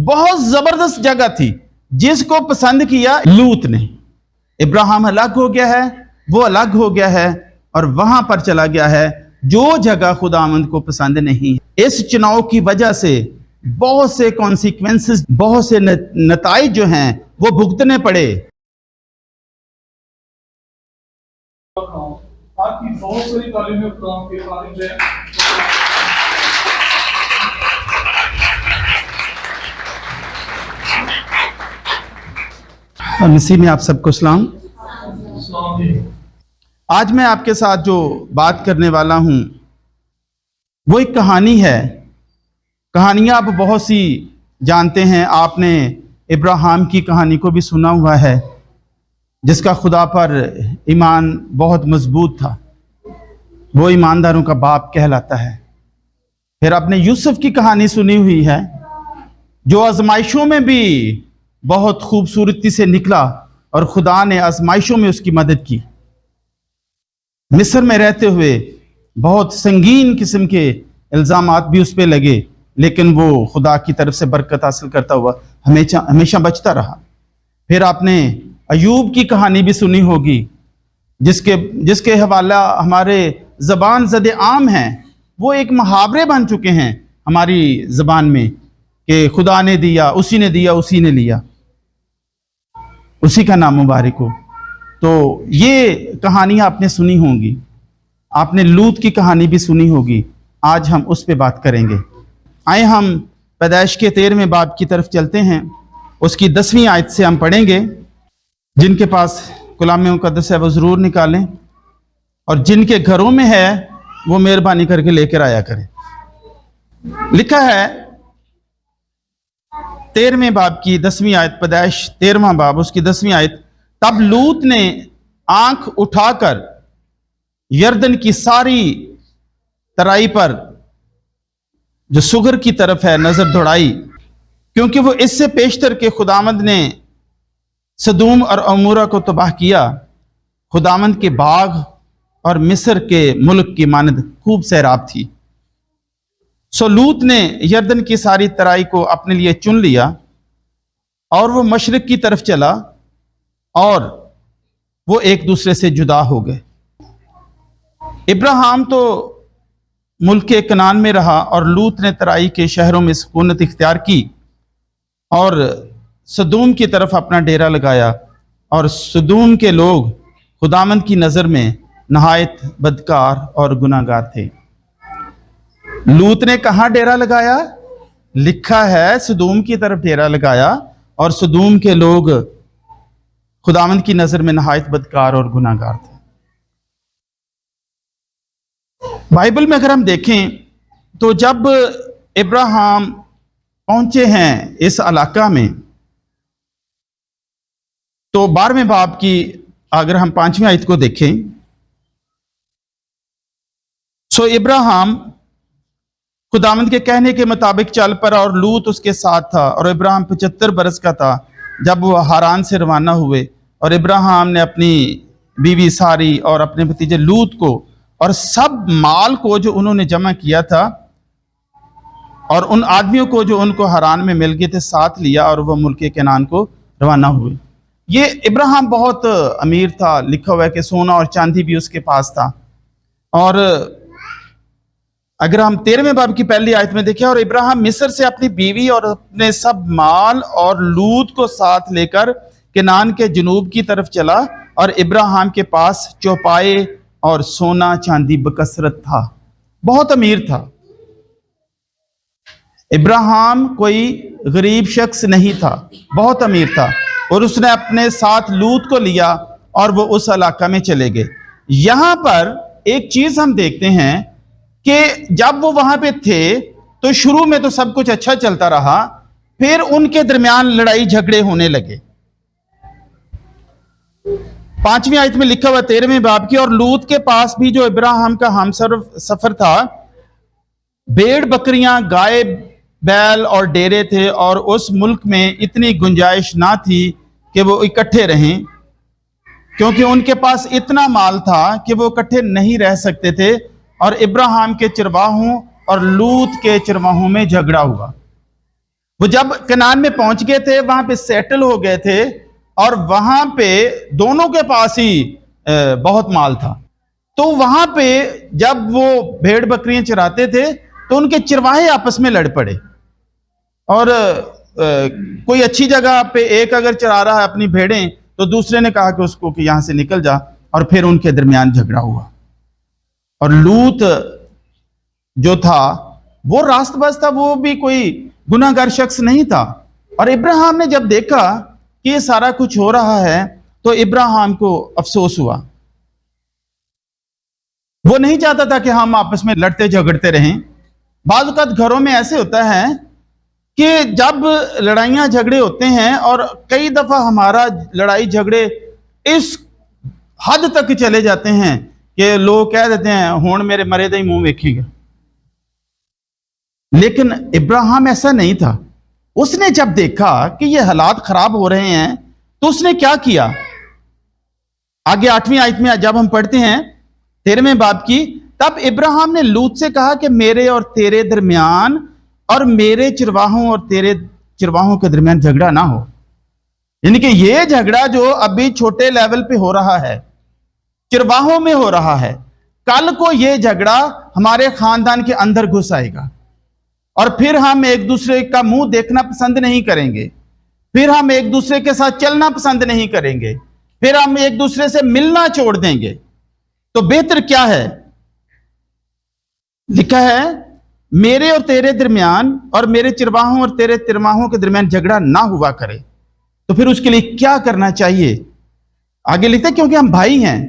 بہت زبردست جگہ تھی جس کو پسند کیا لوط نے۔ ابراہیم الگ ہو گیا ہے، وہ الگ ہو گیا ہے اور وہاں پر چلا گیا ہے جو جگہ خداوند کو پسند نہیں۔ اس چناؤ کی وجہ سے بہت سے کانسیکوینسز، بہت سے نتائج جو ہیں وہ بھگتنے پڑے۔ آپ کی بہت ساری تعلیم کلام کے خارج ہے۔ مسیح میں آپ سب کو سلام۔ آج میں آپ کے ساتھ جو بات کرنے والا ہوں وہ ایک کہانی ہے۔ کہانیاں آپ بہت سی جانتے ہیں، آپ نے ابراہیم کی کہانی کو بھی سنا ہوا ہے جس کا خدا پر ایمان بہت مضبوط تھا، وہ ایمانداروں کا باپ کہلاتا ہے۔ پھر آپ نے یوسف کی کہانی سنی ہوئی ہے جو آزمائشوں میں بھی بہت خوبصورتی سے نکلا اور خدا نے آزمائشوں میں اس کی مدد کی۔ مصر میں رہتے ہوئے بہت سنگین قسم کے الزامات بھی اس پہ لگے، لیکن وہ خدا کی طرف سے برکت حاصل کرتا ہوا ہمیشہ بچتا رہا۔ پھر آپ نے ایوب کی کہانی بھی سنی ہوگی جس کے حوالہ ہمارے زبان زد عام ہیں، وہ ایک محاورے بن چکے ہیں ہماری زبان میں کہ خدا نے دیا، اسی نے دیا، اسی نے لیا، اسی کا نام مبارک ہو۔ تو یہ کہانیاں آپ نے سنی ہوں گی، آپ نے لوط کی کہانی بھی سنی ہوگی۔ آج ہم اس پہ بات کریں گے۔ آئے ہم پیدائش کے 13ویں باب کی طرف چلتے ہیں، اس کی 10ویں آیت سے ہم پڑھیں گے۔ جن کے پاس کلام مقدس ہے وہ ضرور نکالیں، اور جن کے گھروں میں ہے وہ مہربانی کر کے لے کر آیا کریں۔ لکھا ہے 13ویں باب کی 10ویں آیت، پیدائش 13واں باب اس کی 10ویں آیت، تب لوط نے آنکھ اٹھا کر یردن کی ساری ترائی پر جو سگر کی طرف ہے نظر دوڑائی، کیونکہ وہ اس سے پیشتر کے خداوند نے سدوم اور عمورہ کو تباہ کیا، خداوند کے باغ اور مصر کے ملک کی مانند خوب سیراب تھی۔ سو لوط نے یردن کی ساری ترائی کو اپنے لیے چن لیا اور وہ مشرق کی طرف چلا اور وہ ایک دوسرے سے جدا ہو گئے۔ ابراہیم تو ملک کنعان میں رہا اور لوط نے ترائی کے شہروں میں سکونت اختیار کی اور سدوم کی طرف اپنا ڈیرا لگایا، اور سدوم کے لوگ خداوند کی نظر میں نہایت بدکار اور گناہگار تھے۔ لوط نے کہاں ڈیرا لگایا؟ لکھا ہے سدوم کی طرف ڈیرا لگایا، اور سدوم کے لوگ خداوند کی نظر میں نہایت بدکار اور گناہگار تھے۔ بائبل میں اگر ہم دیکھیں تو جب ابراہیم پہنچے ہیں اس علاقہ میں تو 12ویں باب کی اگر ہم 5ویں آیت کو دیکھیں، سو ابراہیم خداوند کے کہنے کے مطابق چل پڑا اور لوط اس کے ساتھ تھا، اور ابراہیم 75 برس کا تھا جب وہ ہاران سے روانہ ہوئے، اور ابراہیم نے اپنی بیوی ساری اور اپنے بھتیجے لوط کو اور سب مال کو جو انہوں نے جمع کیا تھا اور ان آدمیوں کو جو ان کو ہاران میں مل گئے تھے ساتھ لیا، اور وہ ملک کنعان کو روانہ ہوئے۔ یہ ابراہیم بہت امیر تھا، لکھا ہوا ہے کہ سونا اور چاندی بھی اس کے پاس تھا۔ اور اگر ہم 13ویں باب کی پہلی آیت میں دیکھیں، اور ابراہیم مصر سے اپنی بیوی اور اپنے سب مال اور لوط کو ساتھ لے کر کنعان کے جنوب کی طرف چلا، اور ابراہیم کے پاس چوپائے اور سونا چاندی بکثرت تھا، بہت امیر تھا۔ ابراہیم کوئی غریب شخص نہیں تھا، بہت امیر تھا، اور اس نے اپنے ساتھ لوط کو لیا اور وہ اس علاقہ میں چلے گئے۔ یہاں پر ایک چیز ہم دیکھتے ہیں کہ جب وہ وہاں پہ تھے تو شروع میں تو سب کچھ اچھا چلتا رہا، پھر ان کے درمیان لڑائی جھگڑے ہونے لگے۔ 5ویں آیت میں لکھا ہوا 13ویں باب کی، اور لوط کے پاس بھی جو ابراہیم کا ہم سفر تھا بھیڑ بکریاں، گائے بیل اور ڈیرے تھے، اور اس ملک میں اتنی گنجائش نہ تھی کہ وہ اکٹھے رہیں، کیونکہ ان کے پاس اتنا مال تھا کہ وہ اکٹھے نہیں رہ سکتے تھے، اور ابراہیم کے چرواہوں اور لوط کے چرواہوں میں جھگڑا ہوا۔ وہ جب کنعان میں پہنچ گئے تھے، وہاں پہ سیٹل ہو گئے تھے، اور وہاں پہ دونوں کے پاس ہی بہت مال تھا. تو وہاں پہ جب وہ بھیڑ بکریاں چراتے تھے تو ان کے چرواہے آپس میں لڑ پڑے، اور کوئی اچھی جگہ پہ ایک اگر چرا رہا ہے اپنی بھیڑیں تو دوسرے نے کہا کہ اس کو کہ یہاں سے نکل جا، اور پھر ان کے درمیان جھگڑا ہوا. اور لوط جو تھا وہ راست باز تھا، وہ بھی کوئی گناہ گار شخص نہیں تھا. اور ابراہیم نے جب دیکھا کہ یہ سارا کچھ ہو رہا ہے تو ابراہیم کو افسوس ہوا. وہ نہیں چاہتا تھا کہ ہم آپس میں لڑتے جھگڑتے رہیں. بعض اوقات گھروں میں ایسے ہوتا ہے کہ جب لڑائیاں جھگڑے ہوتے ہیں، اور کئی دفعہ ہمارا لڑائی جھگڑے اس حد تک چلے جاتے ہیں کہ لوگ کہہ دیتے ہیں ہون میرے مرے دا ہی منہ ویکھی گا. لیکن ابراہیم ایسا نہیں تھا. اس نے جب دیکھا کہ یہ حالات خراب ہو رہے ہیں تو اس نے کیا کیا؟ آگے 8ویں آیت میں جب ہم پڑھتے ہیں 13ویں باب کی، تب ابراہیم نے لوط سے کہا کہ میرے اور تیرے درمیان اور میرے چرواہوں اور تیرے چرواہوں کے درمیان جھگڑا نہ ہو. یعنی کہ یہ جھگڑا جو ابھی چھوٹے لیول پہ ہو رہا ہے، چرواہوں میں ہو رہا ہے، کل کو یہ جھگڑا ہمارے خاندان کے اندر گھس آئے گا، اور پھر ہم ایک دوسرے کا منہ دیکھنا پسند نہیں کریں گے، پھر ہم ایک دوسرے کے ساتھ چلنا پسند نہیں کریں گے، پھر ہم ایک دوسرے سے ملنا چھوڑ دیں گے. تو بہتر کیا ہے؟ لکھا ہے میرے اور تیرے درمیان اور میرے چرواہوں اور تیرے چرواہوں کے درمیان جھگڑا نہ ہوا کرے. تو پھر اس کے لیے کیا کرنا چاہیے؟ آگے لکھتا ہے کیونکہ ہم بھائی ہیں،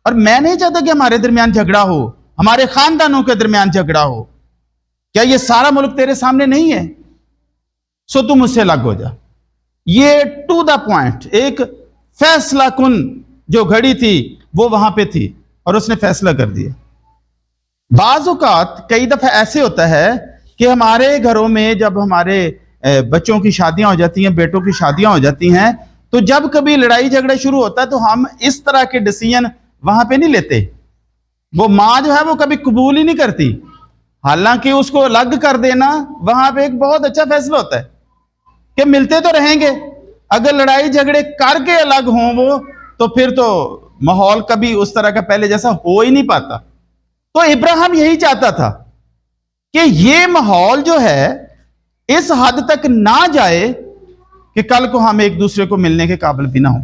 اور میں نہیں چاہتا کہ ہمارے درمیان جھگڑا ہو، ہمارے خاندانوں کے درمیان جھگڑا ہو. کیا یہ سارا ملک تیرے سامنے نہیں ہے؟ سو تم اس سے الگ ہو جا. یہ ٹو دا پوائنٹ ایک فیصلہ کن جو گھڑی تھی وہ وہاں پہ تھی، اور اس نے فیصلہ کر دیا. بعض اوقات کئی دفعہ ایسے ہوتا ہے کہ ہمارے گھروں میں جب ہمارے بچوں کی شادیاں ہو جاتی ہیں، بیٹوں کی شادیاں ہو جاتی ہیں، تو جب کبھی لڑائی جھگڑا شروع ہوتا ہے تو ہم اس طرح کے ڈیسیژن وہاں پہ نہیں لیتے. وہ ماں جو ہے وہ کبھی قبول ہی نہیں کرتی، حالانکہ اس کو الگ کر دینا وہاں پہ ایک بہت اچھا فیصلہ ہوتا ہے کہ ملتے تو رہیں گے. اگر لڑائی جھگڑے کر کے الگ ہوں وہ، تو پھر تو ماحول کبھی اس طرح کا پہلے جیسا ہو ہی نہیں پاتا. تو ابراہیم یہی چاہتا تھا کہ یہ ماحول جو ہے اس حد تک نہ جائے کہ کل کو ہم ایک دوسرے کو ملنے کے قابل بھی نہ ہوں.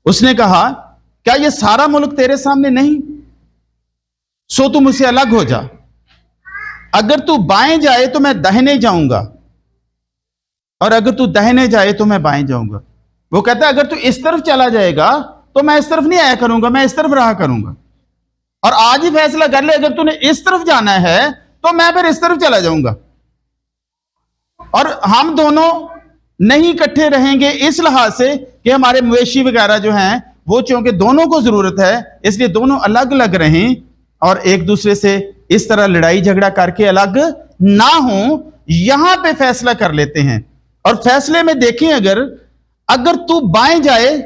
اس نے کہا کیا یہ سارا ملک تیرے سامنے نہیں؟ سو تم اسے الگ ہو جا. اگر تو بائیں جائے تو میں دہنے جاؤں گا، اور اگر تو دہنے جائے تو میں بائیں جاؤں گا. وہ کہتا ہے اگر تو اس طرف چلا جائے گا تو میں اس طرف نہیں آیا کروں گا، میں اس طرف رہا کروں گا. اور آج ہی فیصلہ کر لے اگر تو نے اس طرف جانا ہے تو میں پھر اس طرف چلا جاؤں گا. اور ہم دونوں نہیں اکٹھے رہیں گے اس لحاظ سے کہ ہمارے مویشی وغیرہ جو ہیں وہ چونکہ دونوں کو ضرورت ہے، اس لیے دونوں الگ الگ رہیں اور ایک دوسرے سے اس طرح لڑائی جھگڑا کر کے الگ نہ ہوں. یہاں پہ فیصلہ کر لیتے ہیں، اور فیصلے میں دیکھیں اگر تو بائیں جائے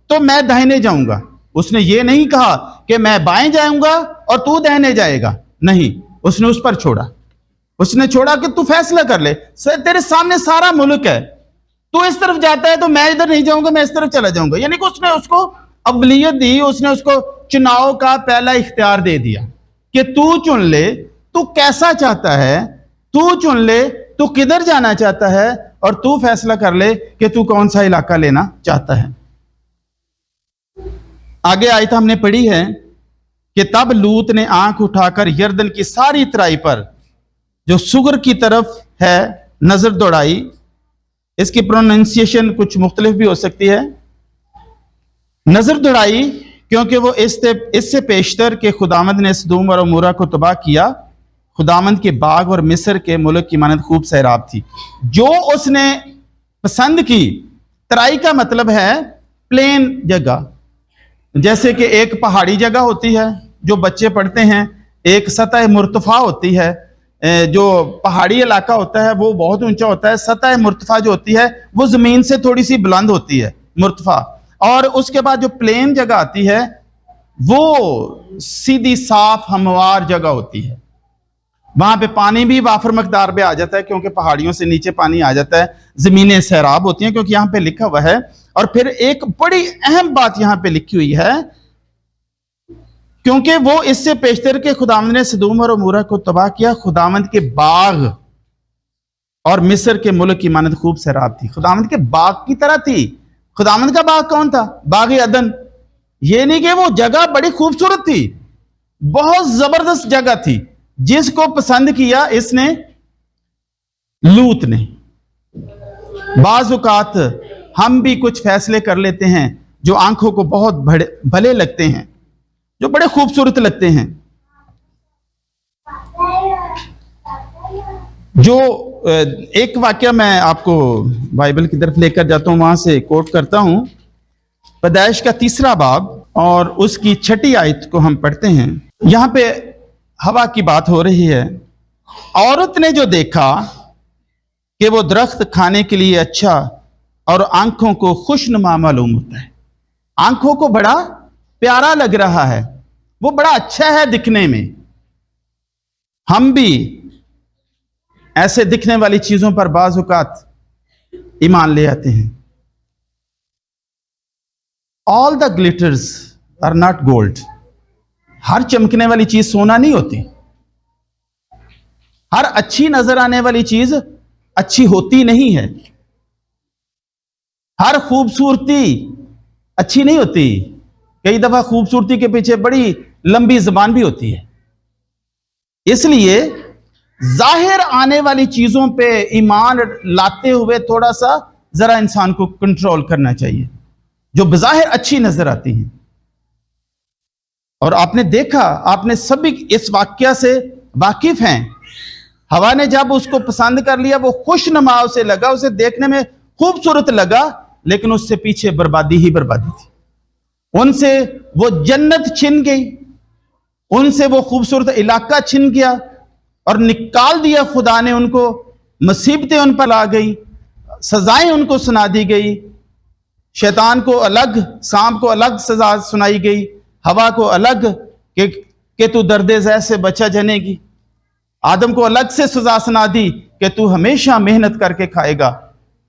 تو میں داہنے جاؤں گا. اس نے یہ نہیں کہا کہ میں بائیں جاؤں گا اور تو داہنے جائے گا، نہیں، اس نے اس پر چھوڑا. اس نے چھوڑا کہ تو فیصلہ کر لے، تیرے سامنے سارا ملک ہے، تو اس طرف جاتا ہے تو میں ادھر نہیں جاؤں گا، میں اس طرف چلا جاؤں گا. یعنی کہ اس نے اس کو اولویت دی، اس نے اس کو چناؤ کا پہلا اختیار دے دیا کہ تو چن لے تو کیسا چاہتا ہے، تو چن لے تو کدھر جانا چاہتا ہے، اور تو فیصلہ کر لے کہ تو کون سا علاقہ لینا چاہتا ہے. آگے آیت ہم نے پڑھی ہے کہ تب لوط نے آنکھ اٹھا کر یردن کی ساری ترائی پر جو سگر کی طرف ہے نظر دوڑائی. اس کی پروننسیشن کچھ مختلف بھی ہو سکتی ہے. نظر دوڑائی کیونکہ وہ اس سے پیشتر کہ خداوند نے سدوم اور عمورہ کو تباہ کیا، خداوند کے باغ اور مصر کے ملک کی مانند خوب سیراب تھی. جو اس نے پسند کی، ترائی کا مطلب ہے پلین جگہ، جیسے کہ ایک پہاڑی جگہ ہوتی ہے جو بچے پڑھتے ہیں، ایک سطح مرتفع ہوتی ہے. جو پہاڑی علاقہ ہوتا ہے وہ بہت اونچا ہوتا ہے، سطح مرتفع جو ہوتی ہے وہ زمین سے تھوڑی سی بلند ہوتی ہے، مرتفع. اور اس کے بعد جو پلین جگہ آتی ہے وہ سیدھی صاف ہموار جگہ ہوتی ہے. وہاں پہ پانی بھی وافر مقدار پہ آ جاتا ہے کیونکہ پہاڑیوں سے نیچے پانی آ جاتا ہے, زمینیں سیراب ہوتی ہیں کیونکہ یہاں پہ لکھا ہوا ہے. اور پھر ایک بڑی اہم بات یہاں پہ لکھی ہوئی ہے, کیونکہ وہ اس سے پیشتر کے خداوند نے سدوم اور عمورہ کو تباہ کیا, خداوند کے باغ اور مصر کے ملک کی مانند خوب سیراب تھی. خداوند کے باغ کی طرح تھی. خداوند کا باغ کون تھا؟ باغ عدن. یہ نہیں کہ وہ جگہ بڑی خوبصورت تھی, بہت زبردست جگہ تھی جس کو پسند کیا اس نے, لوط نے. بعض اوقات ہم بھی کچھ فیصلے کر لیتے ہیں جو آنکھوں کو بہت بھلے لگتے ہیں, جو بڑے خوبصورت لگتے ہیں. جو ایک واقعہ میں آپ کو بائبل کی طرف لے کر جاتا ہوں, وہاں سے کوٹ کرتا ہوں. پیدائش کا 3 باب اور اس کی 6 آیت کو ہم پڑھتے ہیں. یہاں پہ ہوا کی بات ہو رہی ہے. عورت نے جو دیکھا کہ وہ درخت کھانے کے لیے اچھا اور آنکھوں کو خوشنما معلوم ہوتا ہے, آنکھوں کو بڑا پیارا لگ رہا ہے, وہ بڑا اچھا ہے دکھنے میں. ہم بھی ایسے دکھنے والی چیزوں پر بعض اوقات ایمان لے آتے ہیں. All the glitters are not gold. ہر چمکنے والی چیز سونا نہیں ہوتی. ہر اچھی نظر آنے والی چیز اچھی ہوتی نہیں ہے. ہر خوبصورتی اچھی نہیں ہوتی. کئی دفعہ خوبصورتی کے پیچھے بڑی لمبی زبان بھی ہوتی ہے. اس لیے ظاہر آنے والی چیزوں پہ ایمان لاتے ہوئے تھوڑا سا ذرا انسان کو کنٹرول کرنا چاہیے جو بظاہر اچھی نظر آتی ہیں. اور آپ نے دیکھا, آپ نے سبھی اس واقعہ سے واقف ہیں. ہوا نے جب اس کو پسند کر لیا, وہ خوش نما اسے لگا, اسے دیکھنے میں خوبصورت لگا, لیکن اس سے پیچھے بربادی ہی بربادی تھی. ان سے وہ جنت چھن گئی, ان سے وہ خوبصورت علاقہ چھن گیا اور نکال دیا خدا نے ان کو. مصیبتیں ان پر آ گئی, سزائیں ان کو سنا دی گئی. شیطان کو الگ, سانپ کو الگ سزا سنائی گئی, ہوا کو الگ کہ تو درد زہ سے بچا جنے گی. آدم کو الگ سے سزا سنا دی کہ تو ہمیشہ محنت کر کے کھائے گا.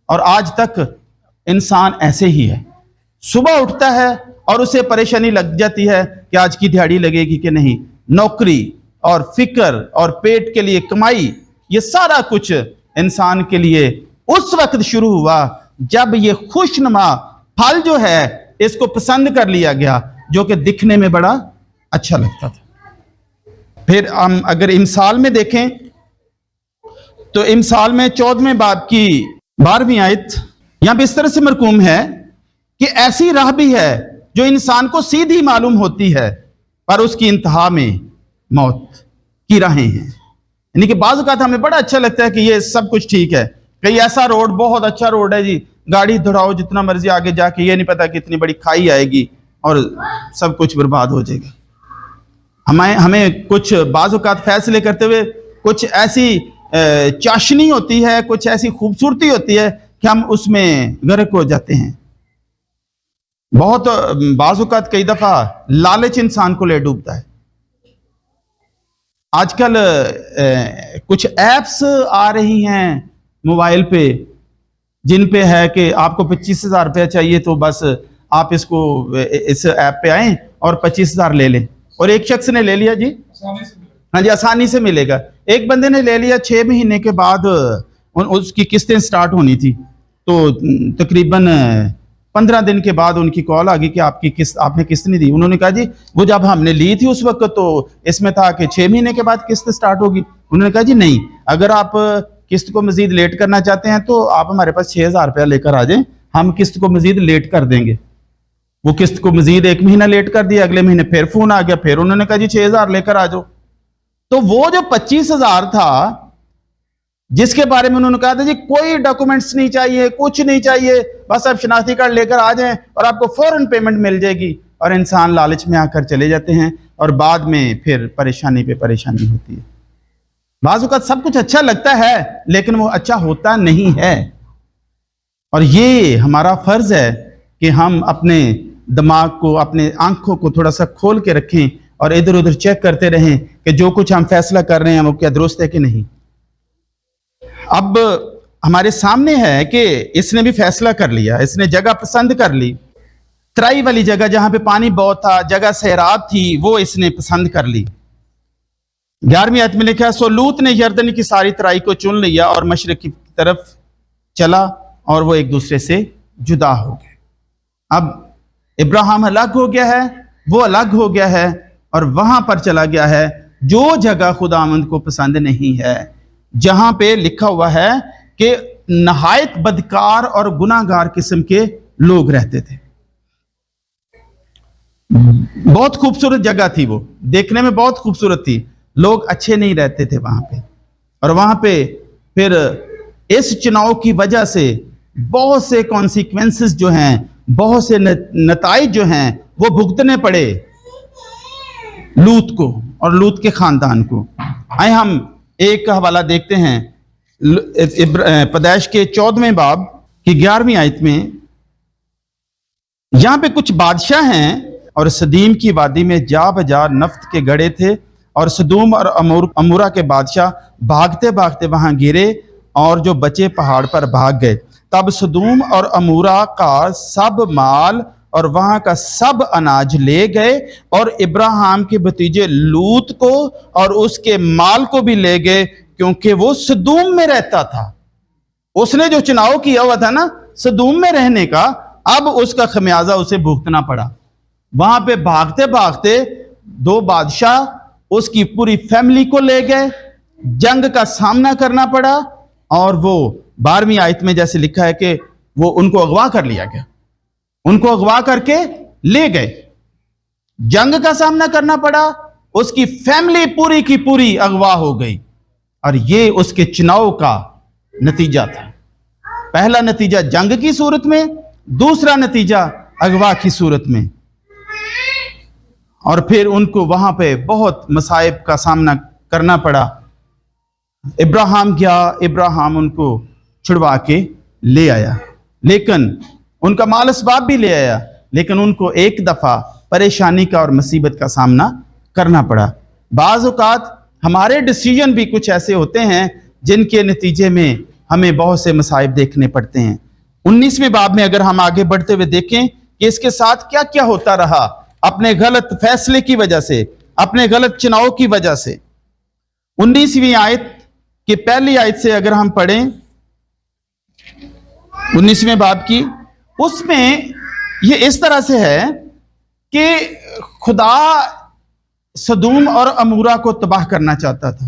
اور آج تک انسان ایسے ہی ہے. صبح اٹھتا ہے اور اسے پریشانی لگ جاتی ہے کہ آج کی دہاڑی لگے گی کہ نہیں. نوکری اور فکر اور پیٹ کے لیے کمائی, یہ سارا کچھ انسان کے لیے اس وقت شروع ہوا جب یہ خوشنما پھل جو ہے اس کو پسند کر لیا گیا, جو کہ دکھنے میں بڑا اچھا لگتا تھا. پھر ہم اگر امثال میں دیکھیں تو امثال میں 14ویں باب کی 12ویں آیت یہاں پہ اس طرح سے مرقوم ہے کہ ایسی راہ بھی ہے جو انسان کو سیدھی معلوم ہوتی ہے, پر اس کی انتہا میں موت کی راہیں ہیں. یعنی کہ بعض اوقات ہمیں بڑا اچھا لگتا ہے کہ یہ سب کچھ ٹھیک ہے, کہ ایسا روڈ بہت اچھا روڈ ہے جی, گاڑی دھڑاؤ جتنا مرضی آگے جا کے, یہ نہیں پتا کہ اتنی بڑی کھائی آئے گی اور سب کچھ برباد ہو جائے گا. ہمیں کچھ بعض اوقات فیصلے کرتے ہوئے کچھ ایسی چاشنی ہوتی ہے, کچھ ایسی خوبصورتی ہوتی ہے کہ ہم اس میں غرق ہو جاتے ہیں. بہت بعض اوقات کئی دفعہ لالچ انسان کو لے ڈوبتا ہے. آج کل کچھ ایپس آ رہی ہیں موبائل پہ جن پہ ہے کہ آپ کو 25,000 روپیہ چاہیے تو بس آپ اس ایپ پہ آئیں اور 25,000 لے لیں. اور ایک شخص نے لے لیا جی, ہاں جی, آسانی سے ملے گا. ایک بندے نے لے لیا, 6 مہینے کے بعد اس کی قسطیں سٹارٹ ہونی تھی, تو تقریباً 15 دن کے بعد ان کی کال آ گئی کہ آپ کی قسط, آپ نے قسط نہیں دی. انہوں نے کہا جی وہ جب ہم نے لی تھی اس وقت تو اس میں تھا کہ 6 مہینے کے بعد قسط سٹارٹ ہوگی. انہوں نے کہا جی نہیں, اگر آپ قسط کو مزید لیٹ کرنا چاہتے ہیں تو آپ ہمارے پاس 6,000 روپیہ لے کر آ جائیں, ہم قسط کو مزید لیٹ کر دیں گے. وہ قسط کو مزید 1 مہینہ لیٹ کر دیا, اگلے مہینے پھر فون آ گیا, پھر انہوں نے کہا جی 6,000 لے کر آ جاؤ. تو وہ جو 25,000 تھا جس کے بارے میں انہوں نے کہا تھا جی کوئی ڈاکومنٹس نہیں چاہیے, کچھ نہیں چاہیے, بس آپ شناختی کارڈ لے کر آ جائیں اور آپ کو فوراً پیمنٹ مل جائے گی. اور انسان لالچ میں آ کر چلے جاتے ہیں اور بعد میں پھر پریشانی پہ پریشانی ہوتی ہے. بعض اوقات سب کچھ اچھا لگتا ہے لیکن وہ اچھا ہوتا نہیں ہے. اور یہ ہمارا فرض ہے کہ ہم اپنے دماغ کو, اپنے آنکھوں کو تھوڑا سا کھول کے رکھیں اور ادھر ادھر چیک کرتے رہیں کہ جو کچھ ہم فیصلہ کر رہے ہیں وہ کیا درست ہے کہ نہیں. اب ہمارے سامنے ہے کہ اس نے بھی فیصلہ کر لیا, اس نے جگہ پسند کر لی, ترائی والی جگہ جہاں پہ پانی بہت تھا, جگہ سیراب تھی, وہ اس نے پسند کر لی. 11ویں آیت میں لکھا ہے سو لوط نے یردن کی ساری ترائی کو چن لیا اور مشرق کی طرف چلا اور وہ ایک دوسرے سے جدا ہو گئے. اب ابراہیم الگ ہو گیا ہے, وہ الگ ہو گیا ہے اور وہاں پر چلا گیا ہے جو جگہ خداوند کو پسند نہیں ہے, جہاں پہ لکھا ہوا ہے کہ نہایت بدکار اور گناہگار قسم کے لوگ رہتے تھے. بہت خوبصورت جگہ تھی, وہ دیکھنے میں بہت خوبصورت تھی, لوگ اچھے نہیں رہتے تھے وہاں پہ. اور وہاں پہ پھر اس چناؤ کی وجہ سے بہت سے کانسیکوینسز جو ہیں, بہت سے نتائج جو ہیں وہ بھگتنے پڑے لوط کو اور لوط کے خاندان کو. آئے ہم ایک حوالہ دیکھتے ہیں پیدائش کے 14ویں باب کی 11ویں آیت میں. یہاں پہ کچھ بادشاہ ہیں اور سدیم کی وادی میں جا بجا نفت کے گڑھے تھے, اور سدوم اور امورا کے بادشاہ بھاگتے بھاگتے وہاں گرے اور جو بچے پہاڑ پر بھاگ گئے. تب سدوم اور امورا کا سب مال اور وہاں کا سب اناج لے گئے اور ابراہیم کے بھتیجے لوط کو اور اس کے مال کو بھی لے گئے, کیونکہ وہ سدوم میں رہتا تھا. اس نے جو چناؤ کیا ہوا تھا نا سدوم میں رہنے کا, اب اس کا خمیازہ اسے بھگتنا پڑا. وہاں پہ بھاگتے بھاگتے 2 بادشاہ اس کی پوری فیملی کو لے گئے, جنگ کا سامنا کرنا پڑا, اور وہ 12ویں آیت میں جیسے لکھا ہے کہ وہ ان کو اغوا کر لیا گیا, ان کو اغوا کر کے لے گئے, جنگ کا سامنا کرنا پڑا, اس کی فیملی پوری کی پوری اغوا ہو گئی. اور یہ اس کے چناؤ کا نتیجہ تھا. پہلا نتیجہ جنگ کی صورت میں, دوسرا نتیجہ اغوا کی صورت میں. اور پھر ان کو وہاں پہ بہت مصائب کا سامنا کرنا پڑا. ابراہیم گیا, ابراہیم ان کو چھڑوا کے لے آیا, لیکن ان کا مال اسباب بھی لے آیا, لیکن ان کو ایک دفعہ پریشانی کا اور مصیبت کا سامنا کرنا پڑا. بعض اوقات ہمارے ڈیسیجن بھی کچھ ایسے ہوتے ہیں جن کے نتیجے میں ہمیں بہت سے مصائب دیکھنے پڑتے ہیں. 19ویں باب میں اگر ہم آگے بڑھتے ہوئے دیکھیں کہ اس کے ساتھ کیا کیا ہوتا رہا اپنے غلط فیصلے کی وجہ سے, اپنے غلط چناؤ کی وجہ سے. 19ویں آیت کی پہلی آیت سے اگر ہم پڑھیں 19ویں باب کی, اس میں یہ اس طرح سے ہے کہ خدا سدوم اور امورا کو تباہ کرنا چاہتا تھا.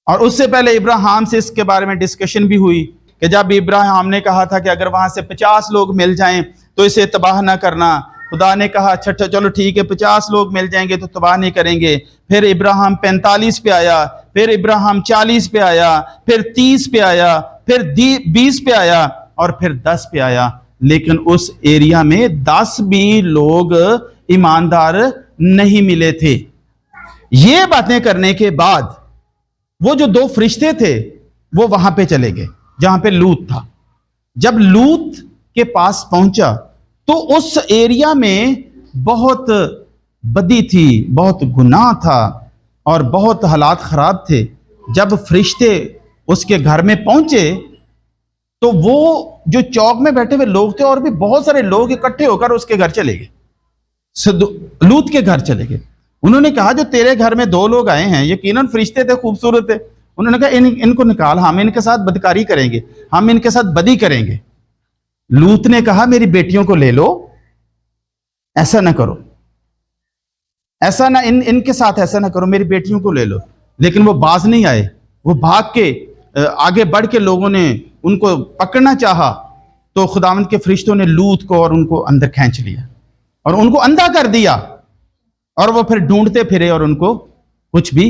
اور اس سے پہلے ابراہیم سے اس کے بارے میں ڈسکشن بھی ہوئی کہ جب ابراہیم نے کہا تھا کہ اگر وہاں سے 50 لوگ مل جائیں تو اسے تباہ نہ کرنا, خدا نے کہا چلو ٹھیک ہے 50 لوگ مل جائیں گے تو تباہ نہیں کریں گے. پھر ابراہیم 45 پہ آیا, پھر ابراہیم 40 پہ آیا, پھر 30 پہ آیا, پھر 20 پہ آیا, اور پھر 10 پہ آیا. لیکن اس ایریا میں 10 بھی لوگ ایماندار نہیں ملے تھے. یہ باتیں کرنے کے بعد وہ جو 2 فرشتے تھے وہ وہاں پہ چلے گئے جہاں پہ لوط تھا. جب لوط کے پاس پہنچا تو اس ایریا میں بہت بدی تھی, بہت گناہ تھا اور بہت حالات خراب تھے. جب فرشتے اس کے گھر میں پہنچے تو وہ جو چوک میں بیٹھے ہوئے لوگ تھے اور بھی بہت سارے لوگ اکٹھے ہو کر اس کے گھر چلے گئے, لوط کے گھر چلے گئے. انہوں نے کہا جو تیرے گھر میں 2 لوگ آئے ہیں, یقیناً فرشتے تھے, خوبصورت تھے, انہوں نے کہا ان کو نکال, ہم ان کے ساتھ بدکاری کریں گے, ہم ان کے ساتھ بدی کریں گے. لوط نے کہا میری بیٹیوں کو لے لو, ایسا نہ کرو, ایسا نہ ان کے ساتھ ایسا نہ کرو, میری بیٹیوں کو لے لو. لیکن وہ باز نہیں آئے, وہ بھاگ کے آگے بڑھ کے لوگوں نے ان کو پکڑنا چاہا تو خداوند کے فرشتوں نے لوط کو اور ان کو اندر کھینچ لیا اور ان کو اندھا کر دیا, اور وہ پھر ڈھونڈتے پھرے اور ان کو کچھ بھی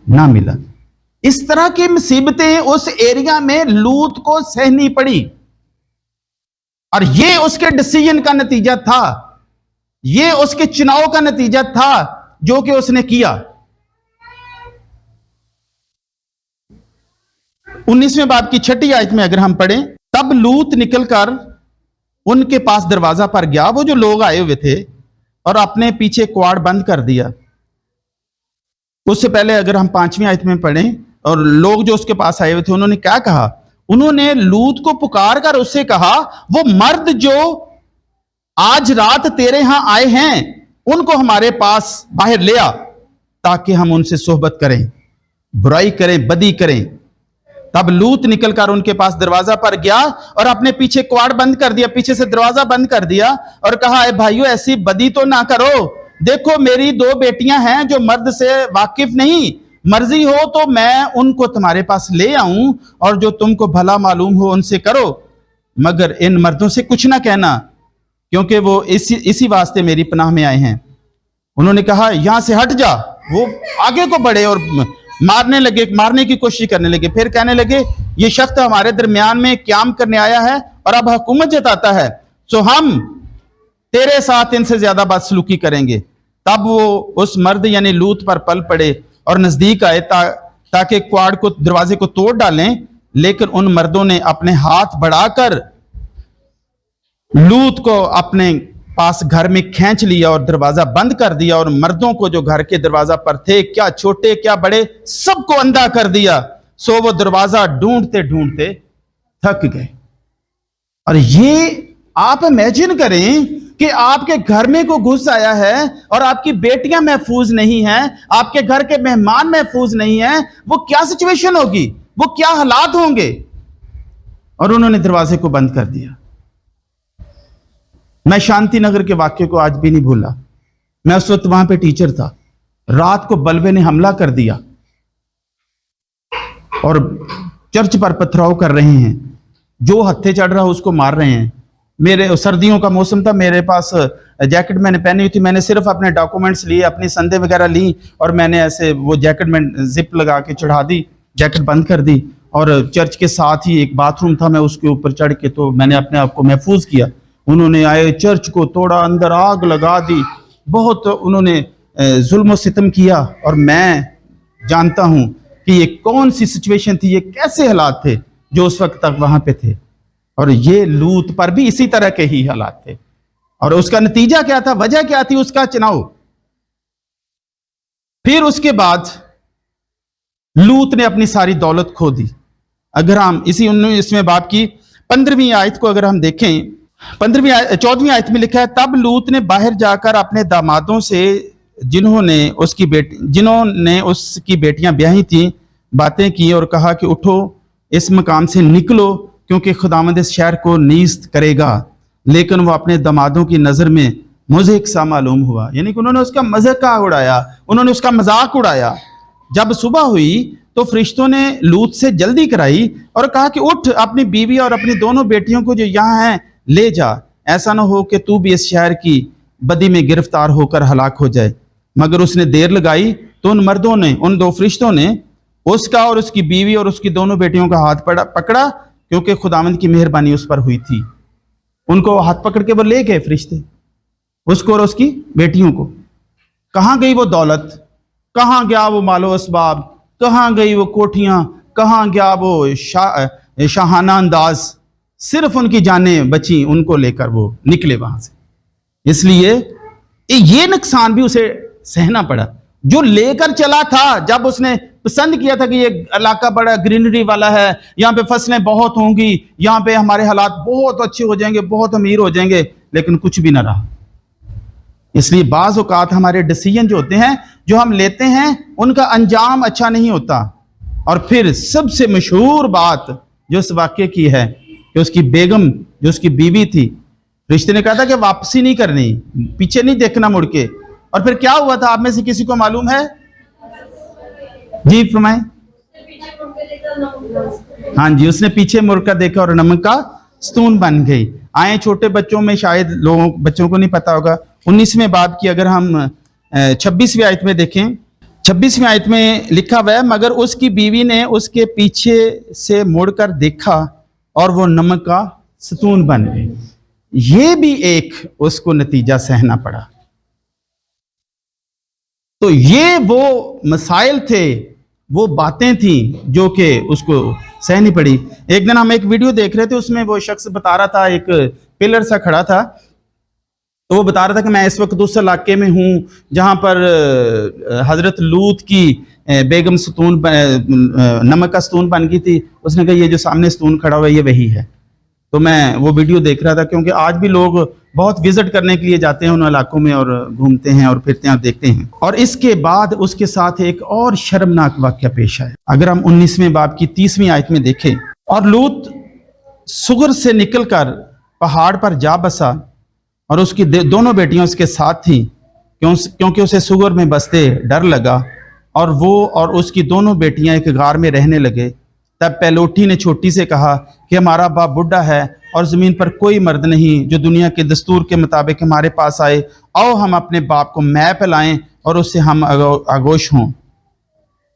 نہ ملا. اس طرح کی مصیبتیں اس ایریا میں لوط کو سہنی پڑی, اور یہ اس کے ڈیسیژن کا نتیجہ تھا, یہ اس کے چناؤ کا نتیجہ تھا جو کہ اس نے کیا. 19ویں باب کی 6 آیت میں اگر ہم پڑھیں, تب لوط نکل کر ان کے پاس دروازہ پر گیا, وہ جو لوگ آئے ہوئے تھے, اور اپنے پیچھے کواڑ بند کر دیا. اس سے پہلے اگر ہم 5ویں آیت میں پڑھیں, اور لوگ جو اس کے پاس آئے ہوئے تھے انہوں نے کیا کہا, انہوں نے لوط کو پکار کر اس سے کہا وہ مرد جو آج رات تیرے ہاں آئے ہیں ان کو ہمارے پاس باہر لے آ تاکہ ہم ان سے صحبت کریں, برائی کریں, بدی کریں. تب لوط نکل کر ان کے پاس دروازہ پر گیا اور اپنے پیچھے کواڑ بند کر دیا, پیچھے سے دروازہ بند کر دیا اور کہا اے بھائیو ایسی بدی تو نہ کرو, دیکھو میری 2 بیٹیاں ہیں جو مرد سے واقف نہیں, مرضی ہو تو میں ان کو تمہارے پاس لے آؤں اور جو تم کو بھلا معلوم ہو ان سے کرو, مگر ان مردوں سے کچھ نہ کہنا کیونکہ وہ اسی واسطے میری پناہ میں آئے ہیں. انہوں نے کہا یہاں سے ہٹ جا. وہ آگے کو بڑھے اور مارنے کی کوشش کرنے لگے. پھر کہنے لگے یہ شخص ہمارے درمیان میں قیام کرنے آیا ہے اور اب حکومت جتاتا ہے, سو ہم تیرے ساتھ ان سے زیادہ بدسلوکی کریں گے. تب وہ اس مرد یعنی لوط پر پل پڑے اور نزدیک آئے تاکہ کواڑ کو دروازے کو توڑ ڈالیں, لیکن ان مردوں نے اپنے ہاتھ بڑھا کر لوط کو اپنے پاس گھر میں کھینچ لیا اور دروازہ بند کر دیا, اور مردوں کو جو گھر کے دروازہ پر تھے, کیا چھوٹے کیا بڑے, سب کو اندھا کر دیا. سو وہ دروازہ ڈھونڈتے ڈھونڈتے تھک گئے. اور یہ آپ امیجن کریں کہ آپ کے گھر میں کوئی گھس آیا ہے اور آپ کی بیٹیاں محفوظ نہیں ہیں, آپ کے گھر کے مہمان محفوظ نہیں ہیں, وہ کیا سچویشن ہوگی, وہ کیا حالات ہوں گے. اور انہوں نے دروازے کو بند کر دیا. میں شانتی نگر کے واقعے کو آج بھی نہیں بھولا. میں اس وقت وہاں پہ ٹیچر تھا. رات کو بلوے نے حملہ کر دیا اور چرچ پر پتھراؤ کر رہے ہیں, جو ہتھے چڑھ رہا اس کو مار رہے ہیں. میرے سردیوں کا موسم تھا, میرے پاس جیکٹ میں نے پہنی ہوئی تھی, میں نے صرف اپنے ڈاکومنٹس لیے, اپنی سندیں وغیرہ لی اور میں نے ایسے وہ جیکٹ میں زپ لگا کے چڑھا دی, جیکٹ بند کر دی, اور چرچ کے ساتھ ہی ایک باتھ روم تھا, میں اس کے اوپر چڑھ کے تو میں نے اپنے آپ کو محفوظ کیا. انہوں نے آئے چرچ کو توڑا, اندر آگ لگا دی, بہت انہوں نے ظلم و ستم کیا. اور میں جانتا ہوں کہ یہ کون سی سچویشن تھی, یہ کیسے حالات تھے جو اس وقت تک وہاں پہ تھے. اور یہ لوط پر بھی اسی طرح کے ہی حالات تھے. اور اس کا نتیجہ کیا تھا, وجہ کیا تھی, اس کا چناؤ. پھر اس کے بعد لوط نے اپنی ساری دولت کھو دی. اگر ہم اسی 19ویں باب کی 15ویں آیت کو اگر ہم دیکھیں, 14ویں آیت میں لکھا ہے تب لوط نے باہر جا کر اپنے دامادوں سے جنہوں نے اس کی بیٹیاں بیاہی تھیں باتیں کی اور کہا کہ اٹھو اس مقام سے نکلو کیونکہ خداوند اس شہر کو نیست کرے گا. لیکن وہ اپنے دامادوں کی نظر میں مضحک سا معلوم ہوا, یعنی کہ انہوں نے اس کا مذاق اڑایا, انہوں نے اس کا مذاق اڑایا. جب صبح ہوئی تو فرشتوں نے لوط سے جلدی کرائی اور کہا کہ اٹھ اپنی بیوی اور اپنی دونوں بیٹیوں کو جو یہاں ہیں لے جا, ایسا نہ ہو کہ تو بھی اس شہر کی بدی میں گرفتار ہو کر ہلاک ہو جائے. مگر اس نے دیر لگائی تو ان مردوں نے, ان 2 فرشتوں نے اس کا اور اس کی بیوی اور اس کی دونوں بیٹیوں کا ہاتھ پکڑا کیونکہ خداوند کی مہربانی اس پر ہوئی تھی. ان کو ہاتھ پکڑ کے وہ لے گئے فرشتے, اس کو اور اس کی بیٹیوں کو. کہاں گئی وہ دولت, کہاں گیا وہ مال و اسباب, کہاں گئی وہ کوٹھیاں, کہاں گیا وہ شاہانہ انداز, صرف ان کی جانیں بچیں, ان کو لے کر وہ نکلے وہاں سے. اس لیے یہ نقصان بھی اسے سہنا پڑا جو لے کر چلا تھا. جب اس نے پسند کیا تھا کہ یہ علاقہ بڑا گرینری والا ہے, یہاں پہ فصلیں بہت ہوں گی, یہاں پہ ہمارے حالات بہت اچھے ہو جائیں گے, بہت امیر ہو جائیں گے, لیکن کچھ بھی نہ رہا. اس لیے بعض اوقات ہمارے ڈیسیجن جو ہوتے ہیں, جو ہم لیتے ہیں, ان کا انجام اچھا نہیں ہوتا. اور پھر سب سے مشہور بات جو اس واقعے کی ہے کہ اس کی بیگم جو اس کی بیوی تھی, رشتے نے کہا تھا کہ واپسی نہیں کرنی, پیچھے نہیں دیکھنا مڑ کے. اور پھر کیا ہوا تھا, آپ میں سے کسی کو معلوم ہے؟ جی فرمائیں. ہاں جی, اس نے پیچھے مڑ کر دیکھا اور نمک کا ستون بن گئی. آئیں چھوٹے بچوں میں شاید بچوں کو نہیں پتا ہوگا. 19ویں باب کی اگر ہم 26ویں آیت میں دیکھیں, 26ویں آیت میں لکھا ہوا ہے مگر اس کی بیوی نے اس کے پیچھے سے مڑ کر دیکھا اور وہ نمک کا ستون بن گئی. یہ بھی ایک اس کو نتیجہ سہنا پڑا. تو یہ وہ مسائل تھے, وہ باتیں تھیں جو کہ اس کو سہنی پڑی. ایک دن ہم ایک ویڈیو دیکھ رہے تھے, اس میں وہ شخص بتا رہا تھا, ایک پلر سا کھڑا تھا تو وہ بتا رہا تھا کہ میں اس وقت اس علاقے میں ہوں جہاں پر حضرت لوط کی بیگم ستون نمک کا ستون بن گئی تھی. اس نے کہا یہ جو سامنے ستون کھڑا ہوا ہے یہ وہی ہے. تو میں وہ ویڈیو دیکھ رہا تھا کیونکہ آج بھی لوگ بہت وزٹ کرنے کے لیے جاتے ہیں ان علاقوں میں اور گھومتے ہیں اور پھرتے ہیں اور دیکھتے ہیں. اور اس کے بعد اس کے ساتھ ایک اور شرمناک واقعہ پیش آیا. اگر ہم 19ویں باب کی 30ویں آیت میں دیکھیں, اور لوط سگر سے نکل کر پہاڑ پر جا بسا اور اس کی دونوں بیٹیاں اس کے ساتھ تھیں کیونکہ اسے سگر میں بستے ڈر لگا, اور وہ اور اس کی دونوں بیٹیاں ایک غار میں رہنے لگے. تب پہلوٹھی نے چھوٹی سے کہا کہ ہمارا باپ بڈھا ہے اور زمین پر کوئی مرد نہیں جو دنیا کے دستور کے مطابق ہمارے پاس آئے. آؤ ہم اپنے باپ کو مے پلائیں اور اس سے ہم آگوش ہوں.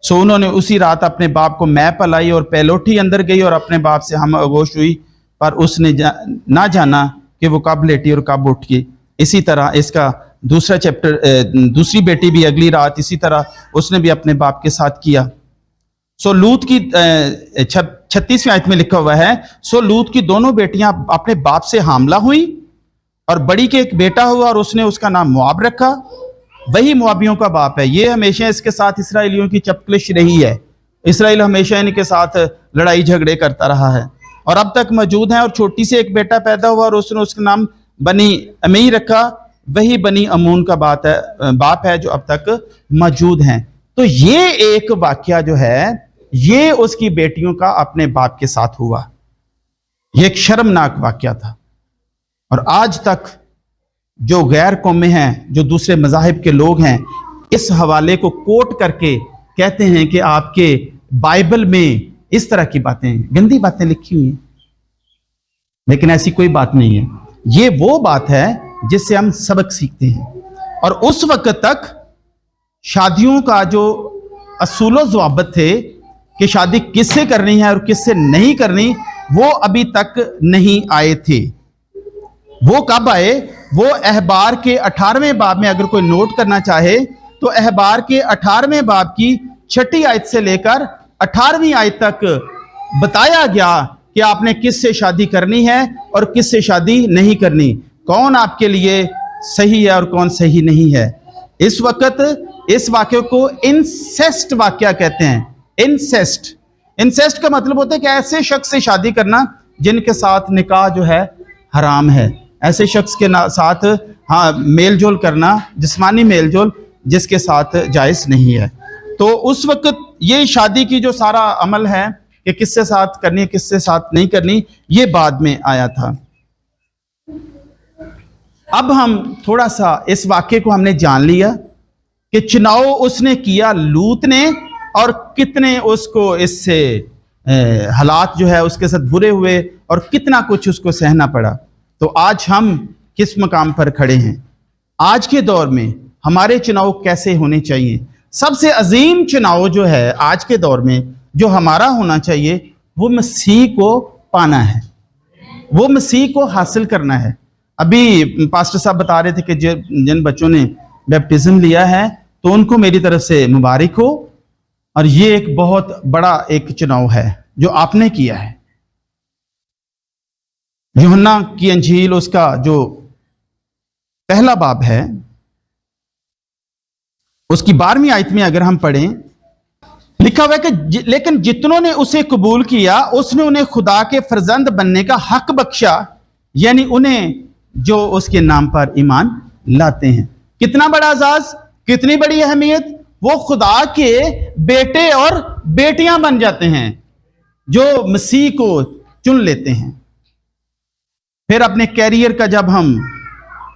سو انہوں نے اسی رات اپنے باپ کو مے پلائی اور پہلوٹھی اندر گئی اور اپنے باپ سے ہم آگوش ہوئی, پر اس نے نہ جانا کہ وہ کب لیٹی اور کب اٹھ گئی. اسی طرح اس کا دوسرا چیپٹر, دوسری بیٹی بھی اگلی رات اسی طرح اس نے بھی اپنے باپ کے ساتھ کیا. سو لوط کی 36ویں آیت میں لکھا ہوا ہے, سو لوط کی دونوں بیٹیاں اپنے باپ سے حاملہ ہوئیں اور بڑی کے ایک بیٹا ہوا اور اس نے اس کا نام مواب رکھا. وہی موابیوں کا باپ ہے. یہ ہمیشہ اس کے ساتھ اسرائیلیوں کی چپکلش رہی ہے. اسرائیل ہمیشہ ان کے ساتھ لڑائی جھگڑے کرتا رہا ہے اور اب تک موجود ہیں. اور چھوٹی سے ایک بیٹا پیدا ہوا اور اس نے اس کا نام بنی امی رکھا. وہی بنی امون کا باپ ہے جو اب تک موجود ہیں. تو یہ ایک واقعہ جو ہے یہ اس کی بیٹیوں کا اپنے باپ کے ساتھ ہوا. یہ ایک شرمناک واقعہ تھا. اور آج تک جو غیر قومیں ہیں, جو دوسرے مذاہب کے لوگ ہیں, اس حوالے کو کوٹ کر کے کہتے ہیں کہ آپ کے بائبل میں اس طرح کی باتیں, گندی باتیں لکھی ہوئی ہیں. لیکن ایسی کوئی بات نہیں ہے. یہ وہ بات ہے جس سے ہم سبق سیکھتے ہیں. اور اس وقت تک شادیوں کا جو اصول و ضوابط تھے کہ شادی کس سے کرنی ہے اور کس سے نہیں کرنی, وہ ابھی تک نہیں آئے تھے. وہ کب آئے؟ وہ احبار کے 18ویں باب میں اگر کوئی نوٹ کرنا چاہے تو احبار کے 18ویں باب کی 6 آیت سے لے کر 18ویں آیت تک بتایا گیا کہ آپ نے کس سے شادی کرنی ہے اور کس سے شادی نہیں کرنی, کون آپ کے لیے صحیح ہے اور کون صحیح نہیں ہے. اس وقت اس واقعے کو انسیسٹ واقعہ کہتے ہیں. انسیسٹ کا مطلب ہوتا ہے کہ ایسے شخص سے شادی کرنا جن کے ساتھ نکاح جو ہے حرام ہے. ایسے شخص کے ساتھ میل جول کرنا, جسمانی میل جول جس کے ساتھ جائز نہیں ہے. تو اس وقت یہ شادی کی جو سارا عمل ہے کہ کس سے ساتھ کرنی کس سے ساتھ نہیں کرنی, یہ بعد میں آیا تھا. اب ہم تھوڑا سا اس واقعے کو ہم نے جان لیا کہ چناؤ اس نے کیا لوط نے, اور کتنے اس کو اس سے حالات جو ہے اس کے ساتھ برے ہوئے اور کتنا کچھ اس کو سہنا پڑا. تو آج ہم کس مقام پر کھڑے ہیں؟ آج کے دور میں ہمارے چناؤ کیسے ہونے چاہیے؟ سب سے عظیم چناؤ جو ہے آج کے دور میں جو ہمارا ہونا چاہیے وہ مسیح کو پانا ہے, وہ مسیح کو حاصل کرنا ہے. ابھی پاسٹر صاحب بتا رہے تھے کہ جن بچوں نے بیپٹزم لیا ہے تو ان کو میری طرف سے مبارک ہو, اور یہ ایک بہت بڑا ایک چناؤ ہے جو آپ نے کیا ہے. یوحنا کی انجیل اس کا جو پہلا باب ہے اس کی 12ویں آیت میں اگر ہم پڑھیں, لکھا ہوا ہے کہ لیکن جتنوں نے اسے قبول کیا اس نے انہیں خدا کے فرزند بننے کا حق بخشا, یعنی انہیں جو اس کے نام پر ایمان لاتے ہیں. کتنا بڑا اعزاز, کتنی بڑی اہمیت, وہ خدا کے بیٹے اور بیٹیاں بن جاتے ہیں جو مسیح کو چن لیتے ہیں. پھر اپنے کیریئر کا جب ہم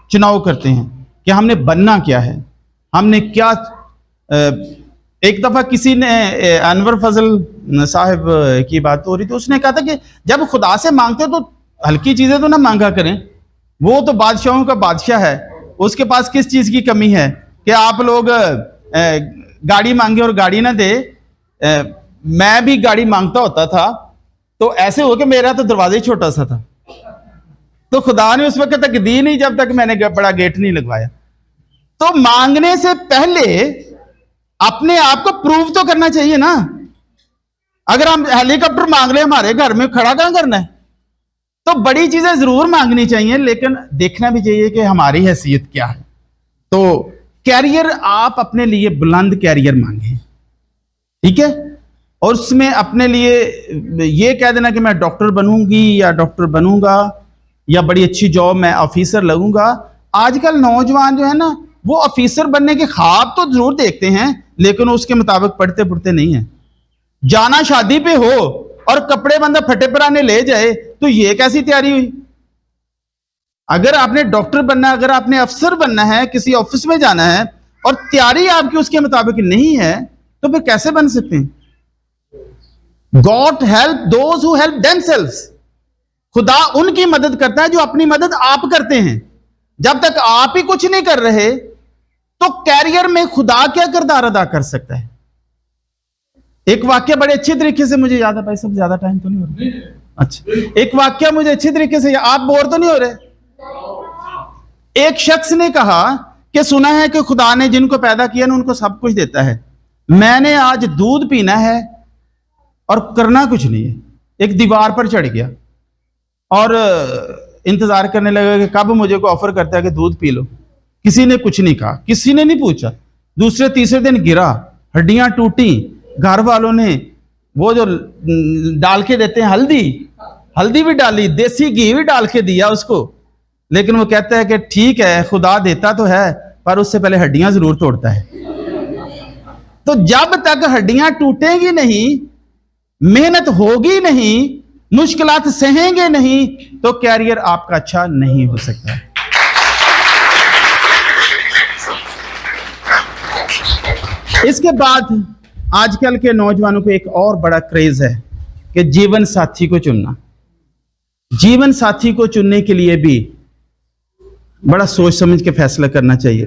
چناؤ کرتے ہیں کہ ہم نے بننا کیا ہے, ہم نے کیا. ایک دفعہ کسی نے انور فضل صاحب کی بات ہو رہی تھی, اس نے کہا تھا کہ جب خدا سے مانگتے تو ہلکی چیزیں تو نہ مانگا کریں, وہ تو بادشاہوں کا بادشاہ ہے, اس کے پاس کس چیز کی کمی ہے کہ آپ لوگ گاڑی مانگے اور گاڑی نہ دے. میں بھی گاڑی مانگتا ہوتا تھا تو ایسے ہو کہ میرا تو دروازہ ہی چھوٹا سا تھا, تو خدا نے اس وقت تک دی نہیں جب تک میں نے بڑا گیٹ نہیں لگوایا. تو مانگنے سے پہلے اپنے آپ کو پروف تو کرنا چاہیے نا. اگر ہم ہیلی کاپٹر مانگ لیں ہمارے گھر میں کھڑا کہاں کرنا ہے؟ تو بڑی چیزیں ضرور مانگنی چاہیے، لیکن دیکھنا بھی چاہیے کہ ہماری حیثیت کیا ہے۔ تو کیریئر آپ اپنے لیے بلند کیریئر مانگیں، ٹھیک ہے، اور اس میں اپنے لیے یہ کہہ دینا کہ میں ڈاکٹر بنوں گی یا ڈاکٹر بنوں گا یا بڑی اچھی جاب میں آفیسر لگوں گا۔ آج کل نوجوان جو ہے نا، وہ آفیسر بننے کے خواب تو ضرور دیکھتے ہیں، لیکن اس کے مطابق پڑھتے پڑھتے نہیں ہیں۔ جانا شادی پہ ہو اور کپڑے بندہ پھٹے پرانے لے جائے تو یہ کیسی تیاری ہوئی؟ اگر آپ نے ڈاکٹر بننا ہے، اگر آپ نے افسر بننا ہے، کسی آفس میں جانا ہے اور تیاری آپ کی اس کے مطابق نہیں ہے تو پھر کیسے بن سکتے ہیں؟ God help those who help themselves. خدا ان کی مدد کرتا ہے جو اپنی مدد آپ کرتے ہیں۔ جب تک آپ ہی کچھ نہیں کر رہے تو کیریئر میں خدا کیا کردار ادا کر سکتا ہے؟ ایک واقعہ بڑے اچھے طریقے سے مجھے یاد ہے، بھائی سب زیادہ ٹائم تو نہیں ہو رہا؟ اچھا، ایک واقعہ مجھے اچھے طریقے سے، آپ بور تو نہیں ہو رہے؟ ایک شخص نے کہا کہ سنا ہے کہ خدا نے جن کو پیدا کیا نا ان کو سب کچھ دیتا ہے، میں نے آج دودھ پینا ہے اور کرنا کچھ نہیں ہے۔ ایک دیوار پر چڑھ گیا اور انتظار کرنے لگا کہ کب مجھے کو آفر کرتا ہے کہ دودھ پی لو۔ کسی نے کچھ نہیں کہا، کسی نے نہیں پوچھا۔ دوسرے تیسرے دن گرا، ہڈیاں ٹوٹی، گھر والوں نے وہ جو ڈال کے دیتے ہیں ہلدی بھی ڈالی، دیسی گھی بھی ڈال کے دیا اس کو، لیکن وہ کہتا ہے کہ ٹھیک ہے خدا دیتا تو ہے پر اس سے پہلے ہڈیاں ضرور توڑتا ہے۔ تو جب تک ہڈیاں ٹوٹیں گی نہیں، محنت ہوگی نہیں، مشکلات سہیں گے نہیں، تو کیریئر آپ کا اچھا نہیں ہو سکتا۔ اس کے بعد آج کل کے نوجوانوں کو ایک اور بڑا کریز ہے کہ جیون ساتھی کو چننا۔ جیون ساتھی کو چننے کے لیے بھی بڑا سوچ سمجھ کے فیصلہ کرنا چاہیے۔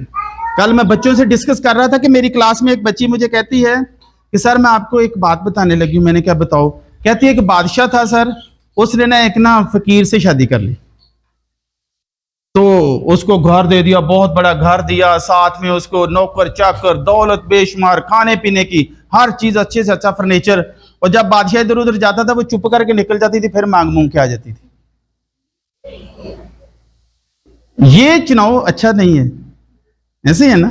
کل میں بچوں سے ڈسکس کر رہا تھا کہ میری کلاس میں ایک بچی مجھے کہتی ہے کہ سر میں آپ کو ایک بات بتانے لگی ہوں۔ میں نے کیا بتاؤ؟ کہتی ہے کہ بادشاہ تھا سر، اس نے ایک فقیر سے شادی کر لی، تو اس کو گھر دے دیا، بہت بڑا گھر دیا، ساتھ میں اس کو نوکر چاکر، دولت بے شمار، کھانے پینے کی ہر چیز، اچھے سے اچھا فرنیچر، اور جب بادشاہ ادھر ادھر جاتا تھا وہ چپ کر کے نکل جاتی تھی، پھر مانگ کے آ جاتی تھی۔ یہ چناؤ اچھا نہیں ہے، ایسے ہے نا؟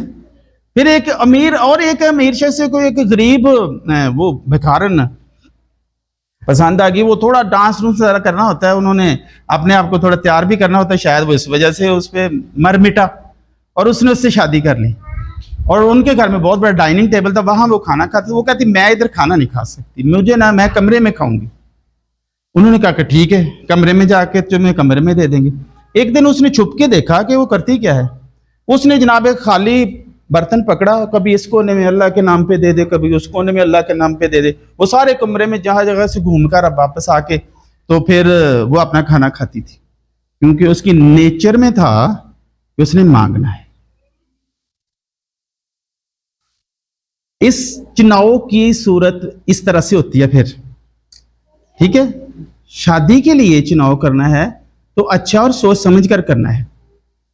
پھر ایک امیر شخص سے کوئی ایک غریب وہ بھکارن پسند آ گئی، وہ تھوڑا ڈانس روم سے کرنا ہوتا ہے، انہوں نے اپنے آپ کو تھوڑا تیار بھی کرنا ہوتا ہے، شاید وہ اس وجہ سے اس پہ مر مٹا اور اس نے اس سے شادی کر لی، اور ان کے گھر میں بہت بڑا ڈائننگ ٹیبل تھا، وہاں وہ کھانا کھاتے، وہ کہتی میں ادھر کھانا نہیں کھا سکتی، مجھے نا میں کمرے میں کھاؤں گی۔ انہوں نے کہا کہ ٹھیک ہے، کمرے میں جا کے تمہیں کمرے میں دے دیں گے۔ ایک دن اس نے چھپ کے دیکھا کہ وہ کرتی کیا ہے، اس نے جناب ایک خالی برتن پکڑا، کبھی اس کونے میں اللہ کے نام پہ دے دے، کبھی اس کونے میں اللہ کے نام پہ دے دے، وہ سارے کمرے میں جہاں جگہ سے گھوم کر اب واپس آ کے تو پھر وہ اپنا کھانا کھاتی تھی، کیونکہ اس کی نیچر میں تھا کہ اس نے مانگنا ہے۔ اس چناؤ کی صورت اس طرح سے ہوتی ہے پھر، ٹھیک ہے؟ شادی کے لیے چناؤ کرنا ہے تو اچھا اور سوچ سمجھ کر کرنا ہے۔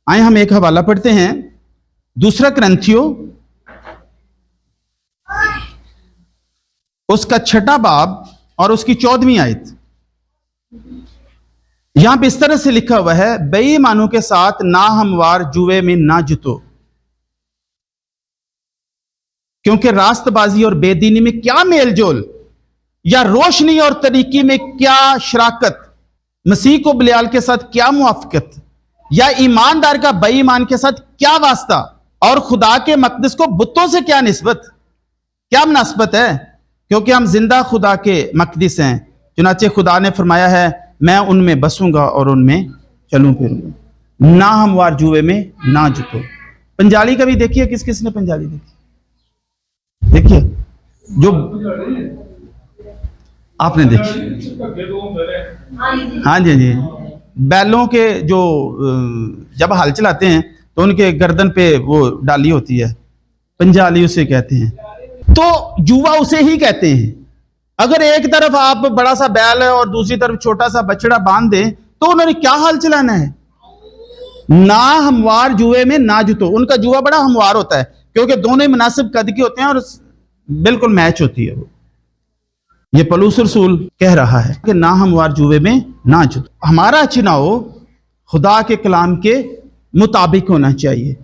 آئیں ہم ایک حوالہ پڑھتے ہیں، دوسرا کرنتھیو اس کا 6واں باب اور اس کی 14ویں آیت۔ یہاں پہ اس طرح سے لکھا ہوا ہے، بے ایمانوں کے ساتھ ناہموار جوئے میں نہ جتو، کیونکہ راست بازی اور بے دینی میں کیا میل جول، یا روشنی اور طریقی میں کیا شراکت، مسیح کو بلیال کے ساتھ کیا موافقت، یا ایماندار کا بے ایمان کے ساتھ کیا واسطہ، اور خدا کے مقدس کو بتوں سے کیا نسبت، کیا مناسبت ہے، کیونکہ ہم زندہ خدا کے مقدس ہیں، چنانچہ خدا نے فرمایا ہے میں ان میں بسوں گا اور ان میں چلوں پھروں گا۔ نہ ہموار جوئے میں نہ جتو۔ پنجالی کا بھی دیکھیے، کس کس نے پنجالی دیکھی؟ دیکھیے جو آپ نے دیکھی، ہاں جی، بیلوں کے جو جب ہل چلاتے ہیں تو ان کے گردن پہ وہ ڈالی ہوتی ہے، پنجالی اسے کہتے ہیں۔ تو جوا اسے ہی کہتے ہیں۔ اگر ایک طرف آپ بڑا سا بیل ہے اور دوسری طرف چھوٹا سا بچڑا باندھ دیں تو انہوں نے کیا حال چلانا ہے؟ نہ ہموار جوئے میں نہ جتو۔ ان کا جوا بڑا ہموار ہوتا ہے کیونکہ دونوں مناسب قد کے ہوتے ہیں اور بالکل میچ ہوتی ہے وہ۔ یہ پولس رسول کہہ رہا ہے کہ ناہموار جوے میں نہ جو، ہمارا چناؤ خدا کے کلام کے مطابق ہونا چاہیے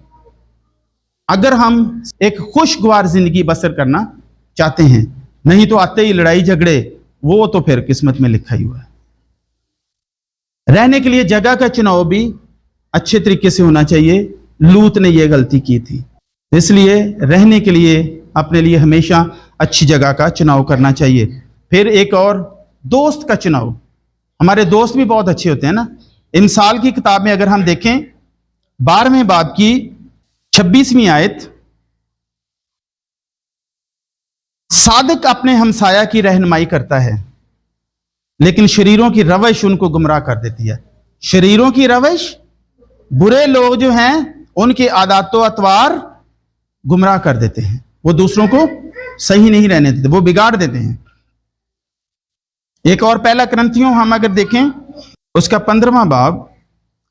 اگر ہم ایک خوشگوار زندگی بسر کرنا چاہتے ہیں، نہیں تو آتے ہی لڑائی جھگڑے، وہ تو پھر قسمت میں لکھا ہی ہوا ہے۔ رہنے کے لیے جگہ کا چناؤ بھی اچھے طریقے سے ہونا چاہیے۔ لوط نے یہ غلطی کی تھی، اس لیے رہنے کے لیے اپنے لیے ہمیشہ اچھی جگہ کا چناؤ کرنا چاہیے۔ پھر ایک اور دوست کا چناؤ، ہمارے دوست بھی بہت اچھے ہوتے ہیں نا۔ امثال کی کتاب میں اگر ہم دیکھیں 12ویں باب کی 26ویں آیت، صادق اپنے ہمسایہ کی رہنمائی کرتا ہے لیکن شریروں کی روش ان کو گمراہ کر دیتی ہے۔ شریروں کی روش، برے لوگ جو ہیں ان کے عادات و اطوار گمراہ کر دیتے ہیں، وہ دوسروں کو صحیح نہیں رہنے دیتے، وہ بگاڑ دیتے ہیں۔ ایک اور پہلا کرنتھیوں ہم اگر دیکھیں اس کا 15واں باب،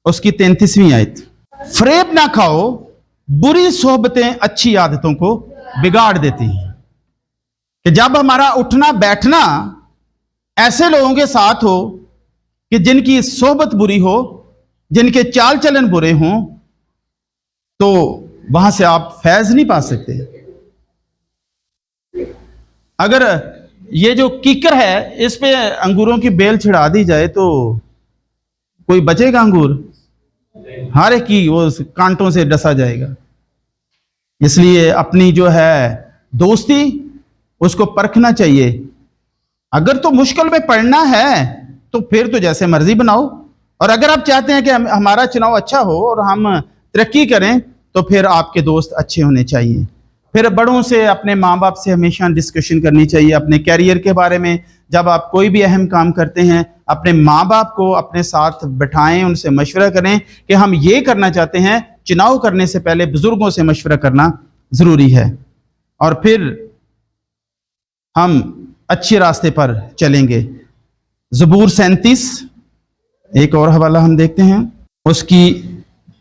اس کی 33ویں آیت، فریب نہ کھاؤ، بری صحبتیں اچھی عادتوں کو بگاڑ دیتی ہیں۔ کہ جب ہمارا اٹھنا بیٹھنا ایسے لوگوں کے ساتھ ہو کہ جن کی صحبت بری ہو، جن کے چال چلن برے ہوں، تو وہاں سے آپ فیض نہیں پا سکتے۔ اگر یہ جو کیکر ہے اس پہ انگوروں کی بیل چھڑا دی جائے تو کوئی بچے گا انگور؟ ہر ایک کی وہ کانٹوں سے ڈسا جائے گا۔ اس لیے اپنی جو ہے دوستی اس کو پرکھنا چاہیے۔ اگر تو مشکل میں پڑنا ہے تو پھر تو جیسے مرضی بناؤ، اور اگر آپ چاہتے ہیں کہ ہمارا چناؤ اچھا ہو اور ہم ترقی کریں تو پھر آپ کے دوست اچھے ہونے چاہیے۔ پھر بڑوں سے، اپنے ماں باپ سے ہمیشہ ڈسکشن کرنی چاہیے اپنے کیریئر کے بارے میں۔ جب آپ کوئی بھی اہم کام کرتے ہیں اپنے ماں باپ کو اپنے ساتھ بٹھائیں، ان سے مشورہ کریں کہ ہم یہ کرنا چاہتے ہیں۔ چناؤ کرنے سے پہلے بزرگوں سے مشورہ کرنا ضروری ہے، اور پھر ہم اچھے راستے پر چلیں گے۔ زبور 37 ایک اور حوالہ ہم دیکھتے ہیں، اس کی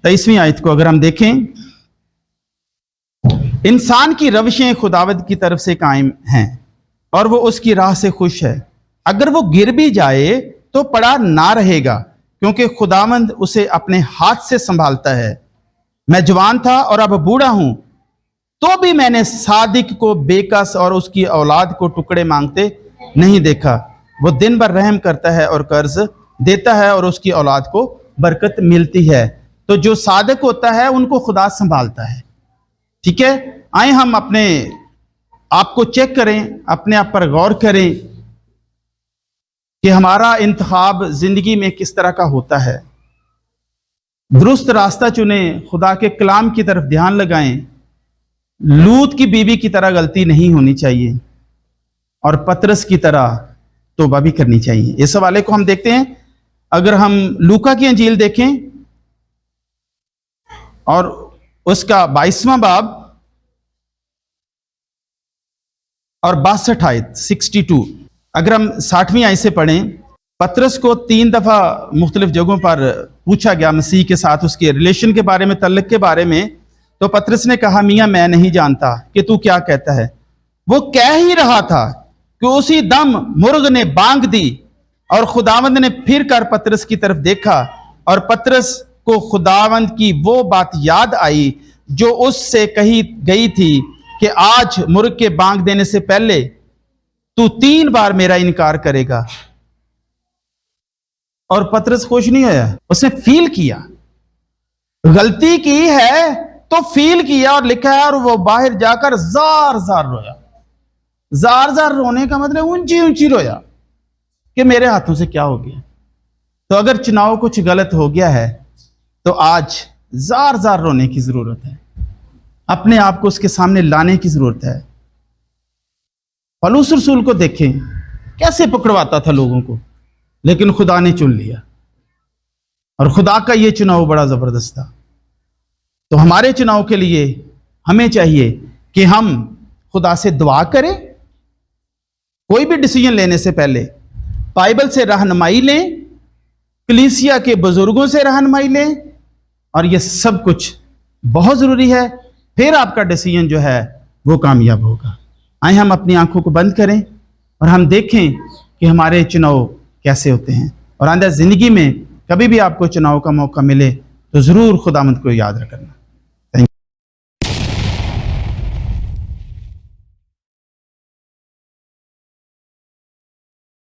23ویں آیت کو اگر ہم دیکھیں، انسان کی روشیں خداوند کی طرف سے قائم ہیں اور وہ اس کی راہ سے خوش ہے۔ اگر وہ گر بھی جائے تو پڑا نہ رہے گا، کیونکہ خداوند اسے اپنے ہاتھ سے سنبھالتا ہے۔ میں جوان تھا اور اب بوڑھا ہوں، تو بھی میں نے صادق کو بے کس اور اس کی اولاد کو ٹکڑے مانگتے نہیں دیکھا۔ وہ دن بھر رحم کرتا ہے اور قرض دیتا ہے اور اس کی اولاد کو برکت ملتی ہے۔ تو جو صادق ہوتا ہے ان کو خدا سنبھالتا ہے۔ ٹھیک ہے، آئیں ہم اپنے آپ کو چیک کریں، اپنے آپ پر غور کریں کہ ہمارا انتخاب زندگی میں کس طرح کا ہوتا ہے۔ درست راستہ چنیں، خدا کے کلام کی طرف دھیان لگائیں۔ لوط کی بیوی کی طرح غلطی نہیں ہونی چاہیے، اور پطرس کی طرح توبہ بھی کرنی چاہیے۔ اس حوالے کو ہم دیکھتے ہیں، اگر ہم لوکا کی انجیل دیکھیں اور اس کا 22واں باب اور 62 آیت 62، اگر ہم 60ویں آیت سے پڑھیں، پطرس کو 3 دفعہ مختلف جگہوں پر پوچھا گیا مسیح کے ساتھ اس کے ریلیشن کے بارے میں، تعلق کے بارے میں، تو پطرس نے کہا میاں میں نہیں جانتا کہ تو کیا کہتا ہے۔ وہ کہہ ہی رہا تھا کہ اسی دم مرغ نے بانگ دی اور خداوند نے پھر کر پطرس کی طرف دیکھا، اور پطرس کو خداوند کی وہ بات یاد آئی جو اس سے کہی گئی تھی کہ آج مرغ کے بانگ دینے سے پہلے تو 3 بار میرا انکار کرے گا۔ اور پطرس خوش نہیں ہویا، اس نے فیل کیا، غلطی کی ہے تو فیل کیا، اور لکھا ہے اور وہ باہر جا کر زار زار رویا۔ زار زار رونے کا مطلب اونچی اونچی رویا کہ میرے ہاتھوں سے کیا ہو گیا۔ تو اگر چناؤ کچھ غلط ہو گیا ہے تو آج زار زار رونے کی ضرورت ہے، اپنے آپ کو اس کے سامنے لانے کی ضرورت ہے۔ پولس رسول کو دیکھیں کیسے پکڑواتا تھا لوگوں کو، لیکن خدا نے چن لیا، اور خدا کا یہ چناؤ بڑا زبردست تھا۔ تو ہمارے چناؤ کے لیے ہمیں چاہیے کہ ہم خدا سے دعا کریں، کوئی بھی ڈیسیجن لینے سے پہلے بائبل سے رہنمائی لیں، کلیسیا کے بزرگوں سے رہنمائی لیں، اور یہ سب کچھ بہت ضروری ہے، پھر آپ کا ڈیسیجن جو ہے وہ کامیاب ہوگا۔ آئیں ہم اپنی آنکھوں کو بند کریں اور ہم دیکھیں کہ ہمارے چناؤ کیسے ہوتے ہیں، اور آئندہ زندگی میں کبھی بھی آپ کو چناؤ کا موقع ملے تو ضرور خداوند کو یاد رکھنا۔